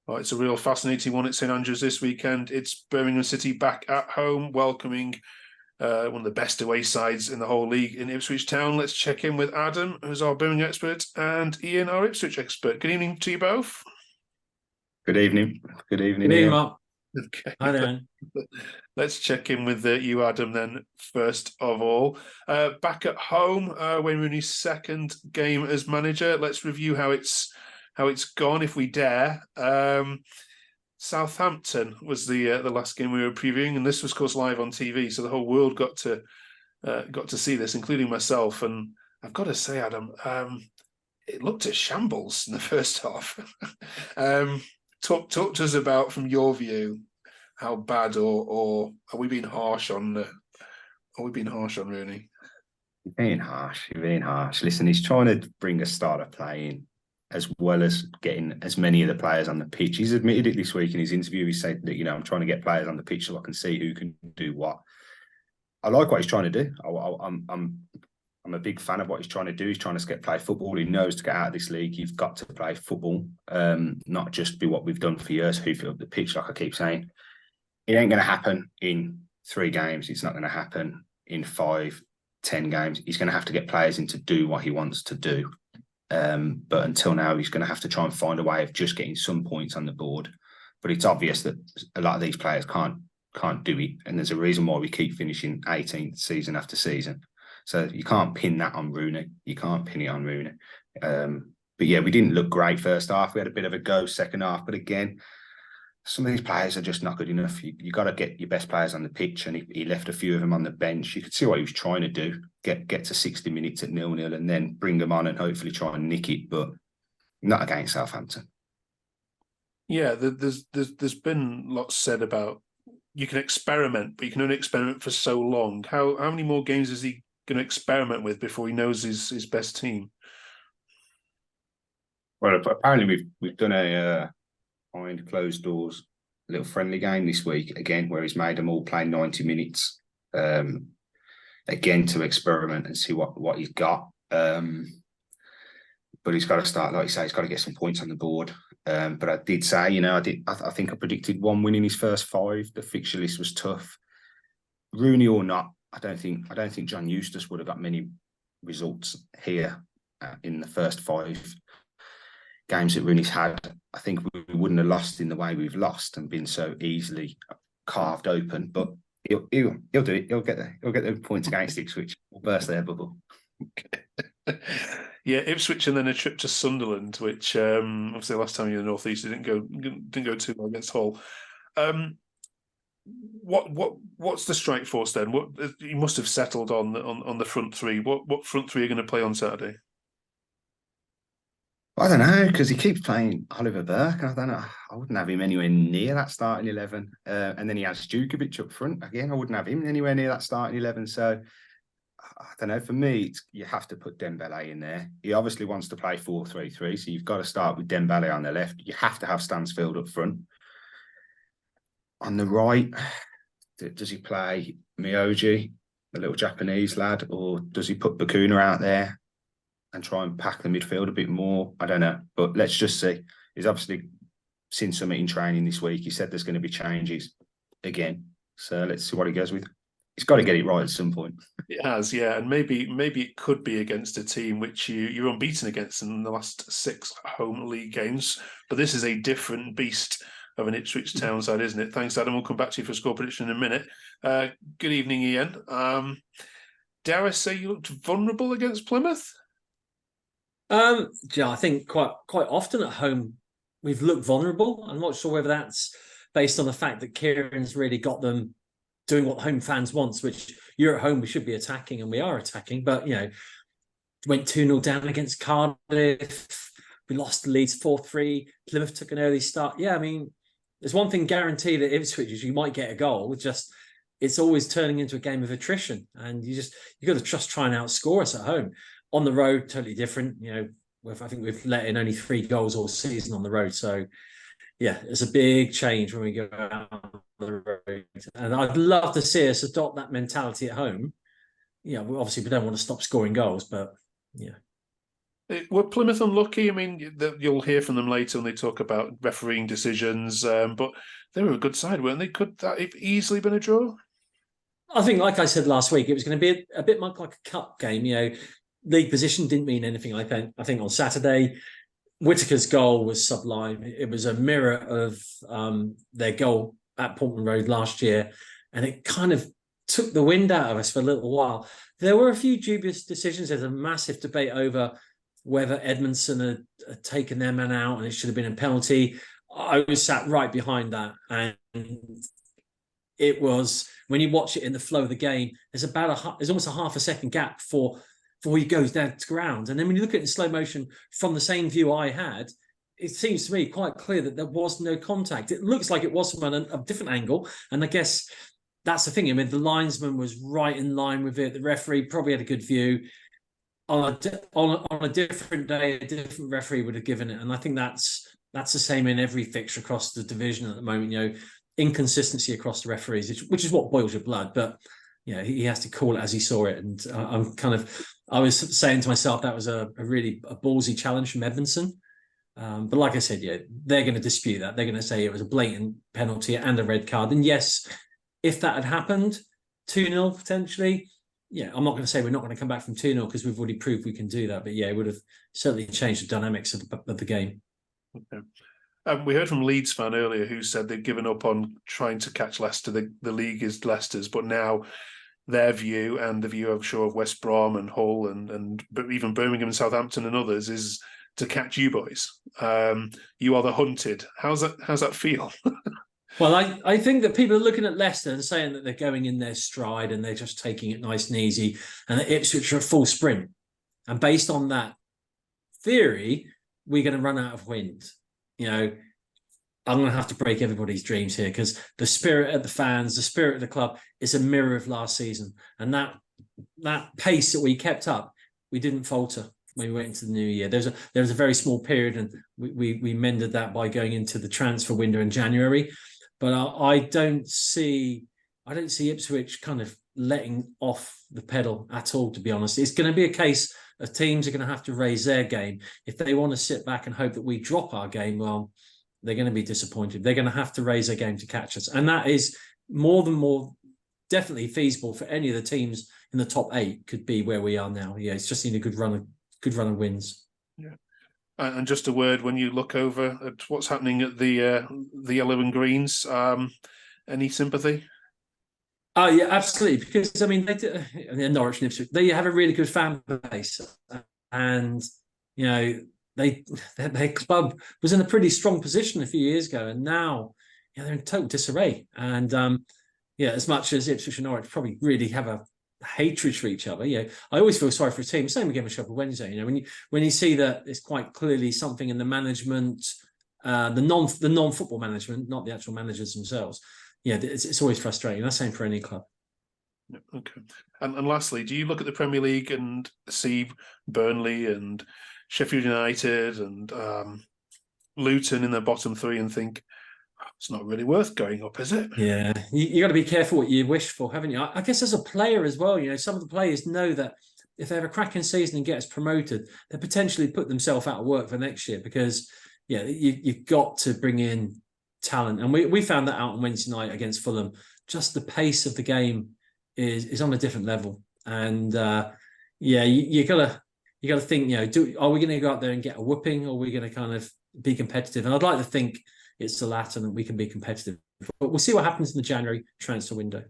Oh, it's a real fascinating one at St Andrews this weekend. It's Birmingham City back at home, welcoming one of the best away sides in the whole league in Ipswich Town. Let's check in with Adam, who's our Birmingham expert, and Ian, our Ipswich expert. Good evening to you both. Good evening. Good evening, Good evening, Ian. Mark. Okay. Hi there. Let's check in with you, Adam, then, first of all. Back at home, Wayne Rooney's second game as manager. Let's review how it's gone, if we dare. Southampton was the last game we were previewing, and this was, of course, live on TV, so the whole world got to see this, including myself. And I've got to say, Adam, it looked a shambles in the first half. Talk to us about, from your view, how bad or are we being harsh on Rooney? You're being harsh. You're being harsh. Listen, he's trying to bring a starter play in, as well as getting as many of the players on the pitch. He's admitted it this week in his interview. He said that, I'm trying to get players on the pitch so I can see who can do what. I like what he's trying to do. I'm a big fan of what he's trying to do. He's trying to play football. He knows to get out of this league, you've got to play football, not just be what we've done for years, hoof it up the pitch, like I keep saying. It ain't going to happen in 3 games. It's not going to happen in 5, 10 games. He's going to have to get players in to do what he wants to do. But until now, he's going to have to try and find a way of just getting some points on the board. But it's obvious that a lot of these players can't do it. And there's a reason why we keep finishing 18th season after season. So you can't pin that on Rooney. You can't pin it on Rooney. But yeah, we didn't look great first half. We had a bit of a go second half. But again, some of these players are just not good enough. You got to get your best players on the pitch, and he left a few of them on the bench. You could see what he was trying to do: get to 60 minutes at 0-0, and then bring them on and hopefully try and nick it. But not against Southampton. Yeah, there's been lots said about you can experiment, but you can only experiment for so long. How many more games is he going to experiment with before he knows his best team? Well, apparently we've done a behind closed doors little friendly game this week again, where he's made them all play 90 minutes again to experiment and see what he's got. But he's got to start, like you say, he's got to get some points on the board. But I did say, I think I predicted 1 win in his first 5. The fixture list was tough. Rooney or not, I don't think John Eustace would have got many results here in the first 5 games that Rooney's had. I think we wouldn't have lost in the way we've lost and been so easily carved open. But he'll do it. He'll get the points against Ipswich. We'll burst their bubble. Yeah, Ipswich and then a trip to Sunderland, which obviously the last time you were in the North East, it didn't go too well against Hull. What's the strike force then? What you must have settled on the front 3. What front 3 are going to play on Saturday? I don't know, because he keeps playing Oliver Burke, and I don't know. I wouldn't have him anywhere near that starting 11. And then he has Djukovic up front. Again, I wouldn't have him anywhere near that starting 11. So, I don't know. For me, you have to put Dembele in there. He obviously wants to play 4-3-3, so you've got to start with Dembele on the left. You have to have Stansfield up front. On the right, does he play Miyoshi, the little Japanese lad, or does he put Bakuna out there and try and pack the midfield a bit more? I don't know, but let's just see. He's obviously seen something in training this week. He said there's going to be changes again, so let's see what he goes with. He's got to get it right at some point. It has, yeah, and maybe it could be against a team which you're unbeaten against in the last 6 home league games. But this is a different beast of an Ipswich Town side, isn't it? Thanks, Adam. We'll come back to you for score prediction in a minute. Good evening, Ian. Dare I say you looked vulnerable against Plymouth? Yeah, I think quite often at home we've looked vulnerable. I'm not sure whether that's based on the fact that Kieran's really got them doing what home fans want, which you're at home, we should be attacking, and we are attacking. But, went 2-0 down against Cardiff. We lost the Leeds 4-3. Plymouth took an early start. Yeah, I mean, there's one thing guaranteed at Ipswich is you might get a goal. It's always turning into a game of attrition. And you got to just try and outscore us at home. On the road, totally different. I think we've let in only 3 goals all season on the road. So, yeah, it's a big change when we go out on the road. And I'd love to see us adopt that mentality at home. We obviously don't want to stop scoring goals, but yeah. Were Plymouth unlucky? I mean, you'll hear from them later when they talk about refereeing decisions, but they were a good side, weren't they? Could that have easily been a draw? I think, like I said last week, it was going to be a bit like a cup game. League position didn't mean anything. I think on Saturday, Whittaker's goal was sublime. It was a mirror of their goal at Portman Road last year, and it kind of took the wind out of us for a little while. There were a few dubious decisions. There's a massive debate over whether Edmondson had taken their man out and it should have been a penalty. I was sat right behind that, and it was, when you watch it in the flow of the game, there's almost a half a second gap before he goes down to ground. And then when you look at it in slow motion from the same view I had, it seems to me quite clear that there was no contact. It looks like it was from a different angle, and I guess that's the thing. I mean, the linesman was right in line with it. The referee probably had a good view. On a different day, a different referee would have given it, and I think that's the same in every fixture across the division at the moment. Inconsistency across the referees, which is what boils your blood. But he has to call it as he saw it, and I was saying to myself that was a really ballsy challenge from Edmondson. But like I said, they're going to dispute that. They're going to say it was a blatant penalty and a red card. And yes, if that had happened, 2-0 potentially. I'm not going to say we're not going to come back from 2-0 because we've already proved we can do that. But it would have certainly changed the dynamics of the game. Okay. We heard from Leeds fan earlier who said they've given up on trying to catch Leicester. The league is Leicester's, but now their view and the view, I'm sure, of West Brom and Hull and even Birmingham and Southampton and others is to catch you boys. You are the hunted. How's that feel? Well, I think that people are looking at Leicester and saying that they're going in their stride and they're just taking it nice and easy, and that Ipswich are a full sprint. And based on that theory, we're going to run out of wind. I'm going to have to break everybody's dreams here, because the spirit of the fans, the spirit of the club is a mirror of last season. And that pace that we kept up, we didn't falter when we went into the new year. There was a very small period, and we mended that by going into the transfer window in January. But I don't see Ipswich kind of letting off the pedal at all, to be honest. It's going to be a case of teams are going to have to raise their game. If they want to sit back and hope that we drop our game, well, they're going to be disappointed. They're going to have to raise their game to catch us. And that is more definitely feasible for any of the teams in the top 8 could be where we are now. It's just need a good run of wins. Yeah. And just a word, when you look over at what's happening at the yellow and greens, any sympathy? Oh yeah, absolutely. Because I mean, Norwich and Ipswich, they have a really good fan base, and their club was in a pretty strong position a few years ago, and now they're in total disarray. And as much as Ipswich and Norwich probably really have a hatred for each other, I always feel sorry for a team. Same again with Sheffield Wednesday. When you see that it's quite clearly something in the management, the non-football management, not the actual managers themselves. It's always frustrating. That's the same for any club. Okay. And lastly, do you look at the Premier League and see Burnley and Sheffield United and Luton in the bottom 3 and think, it's not really worth going up, is it? Yeah, you got to be careful what you wish for, haven't you? I guess as a player as well, some of the players know that if they have a cracking season and get us promoted, they potentially put themselves out of work for next year, because you've got to bring in talent. And we found that out on Wednesday night against Fulham. Just the pace of the game is on a different level. And you gotta think, are we going to go out there and get a whooping, or are we going to kind of be competitive? And I'd like to think it's the latter, and we can be competitive. But we'll see what happens in the January transfer window.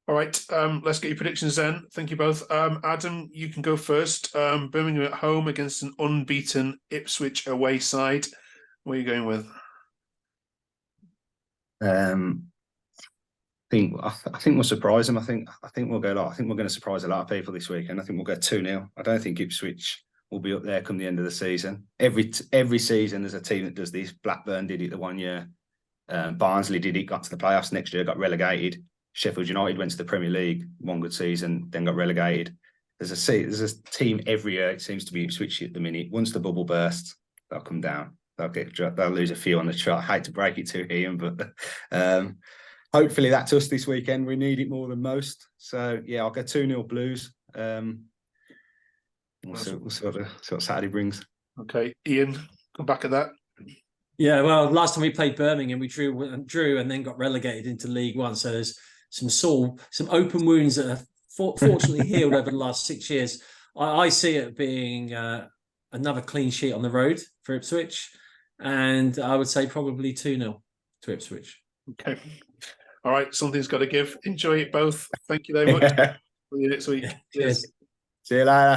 All right, let's get your predictions then. Thank you both. Adam, you can go first. Birmingham at home against an unbeaten Ipswich away side. What are you going with? I think we'll surprise them. I think we'll go. I think we're going to surprise a lot of people this weekend. I think we'll go 2-0. I don't think Ipswich will be up there come the end of the season. Every season there's a team that does this. Blackburn did it the one year. Barnsley did it, got to the playoffs next year, got relegated. Sheffield United went to the Premier League, one good season, then got relegated. There's a team every year. It seems to be Ipswich at the minute. Once the bubble bursts, they'll come down. They'll lose a few on the chart. I hate to break it to Ian, but hopefully that's us this weekend. We need it more than most. So I'll go 2-0 Blues. We'll see what Saturday brings. Okay, Ian, come back at that. Yeah, well, last time we played Birmingham, we drew and then got relegated into League One. So there's some open wounds that have fortunately healed over the last 6 years. I see it being another clean sheet on the road for Ipswich, and I would say probably 2-0 to Ipswich. Okay. All right, something's got to give. Enjoy it both. Thank you very much. See you next week. Cheers. See you later.